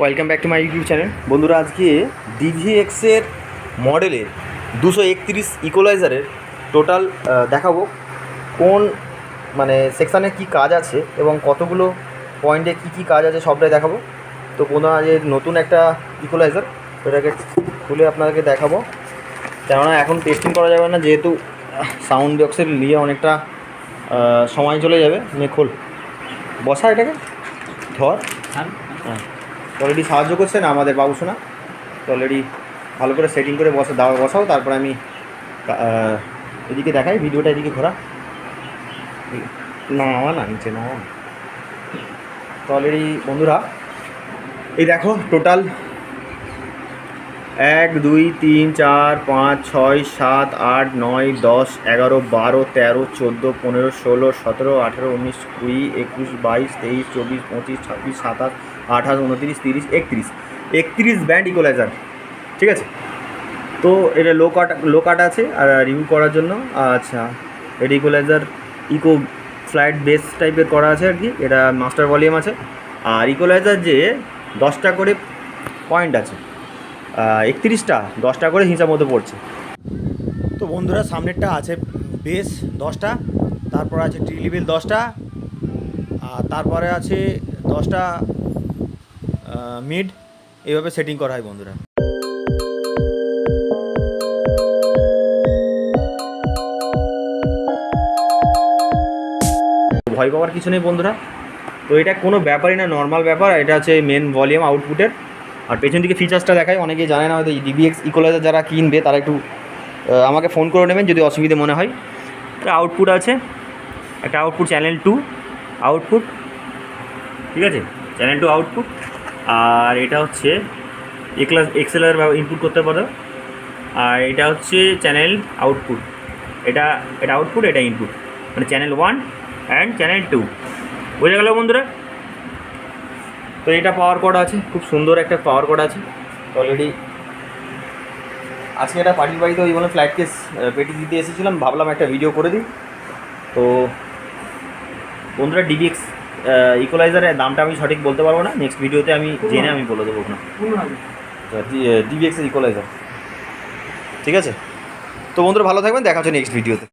Welcome back to my YouTube channel. বন্ধুরা, আজকে ডিভিএক্সের মডেলের 231 ইকোলাইজারের টোটাল দেখাবো কোন সেকশানে কি কাজ আছে এবং কতগুলো পয়েন্টে কি কাজ আছে সবটাই দেখাবো। তো বন্ধুরা, আজ নতুন একটা ইকোলাইজার, সেটাকে খুলে আপনাদেরকে দেখাবো, কেননা এখন টেস্টিং করা যাবে না, যেহেতু সাউন্ড বক্সের নিয়ে অনেকটা সময় চলে যাবে। খোল, বসা এটাকে ধর। হ্যাঁ, অলরেডি সাহায্য করছে না আমাদের বাবুসোনা, তো অলরেডি ভালো করে সেটিং করে বসাও। তারপরে আমি এদিকে দেখাই, ভিডিওটা এদিকে ঘোরা না নিচে না। তো অলরেডি বন্ধুরা, এই দেখো টোটাল 1 2 3 4 5 6 7 8 9 10 11 12 13 14 15 16 17 18 19 20 21 22 23 24 25 26 27 28 29 30 31 ব্যান্ড ইকোলাইজার, ঠিক আছে। তো এটা লো কাট আছে আর রিভিউ করার জন্য। আচ্ছা, এটা ইকোলাইজার ইকো ফ্লাইট বেস টাইপের করা আছে আর কি। এটা মাস্টার ভলিউম আছে, আর ইকোলাইজার যে 10টা করে পয়েন্ট আছে, 31টা 10টা করে হিসাব মতো পড়ছে। তো বন্ধুরা, সামনেরটা আছে বেস 10টা, তারপর আছে ট্রি লেভেল 10টা, আর তারপরে আছে 10টা মিড। এইভাবে সেটিং করা হয় বন্ধুরা। ভয় পাওয়ার কিছু নেই বন্ধুরা। তো এটা কোনো ব্যাপারই না, নর্মাল ব্যাপার। এটা হচ্ছে মেন ভলিউম আউটপুটের। আর পেছন দিকে ফিচার্সটা দেখায়, অনেকেই জানে না হয়তো। ডিভিএক্স ইকোলাইজার যারা কিনবে তারা একটু আমাকে ফোন করে নেবেন যদি অসুবিধে মনে হয়। একটা আউটপুট আছে, একটা আউটপুট চ্যানেল 2 আউটপুট, ঠিক আছে, চ্যানেল 2 আউটপুট। আর এটা হচ্ছে এক্সেলের ইনপুট করতে পারো। আর এটা হচ্ছে চ্যানেল আউটপুট, এটা আউটপুট, এটা ইনপুট, মানে চ্যানেল 1 অ্যান্ড চ্যানেল 2। বোঝা গেল বন্ধুরা? তো এটা পাওয়ার কোড আছে, খুব সুন্দর একটা পাওয়ার কোড আছে। অলরেডি আজকে একটা পার্টির বাড়িতে ওই ফ্ল্যাট কেস পেটি দিতে এসেছিলাম, ভাবলাম একটা ভিডিও করে দিই। তো বন্ধুরা, ডিভিএক্স ইকোলাইজারের দামটা আমি সঠিক বলতে পারবো না, নেক্সট ভিডিওতে আমি জেনে আমি বলে দেবো না। ডিভিএক্সের ইকোলাইজার, ঠিক আছে। তো বন্ধুরা, ভালো থাকবেন, দেখা হচ্ছে নেক্সট ভিডিওতে।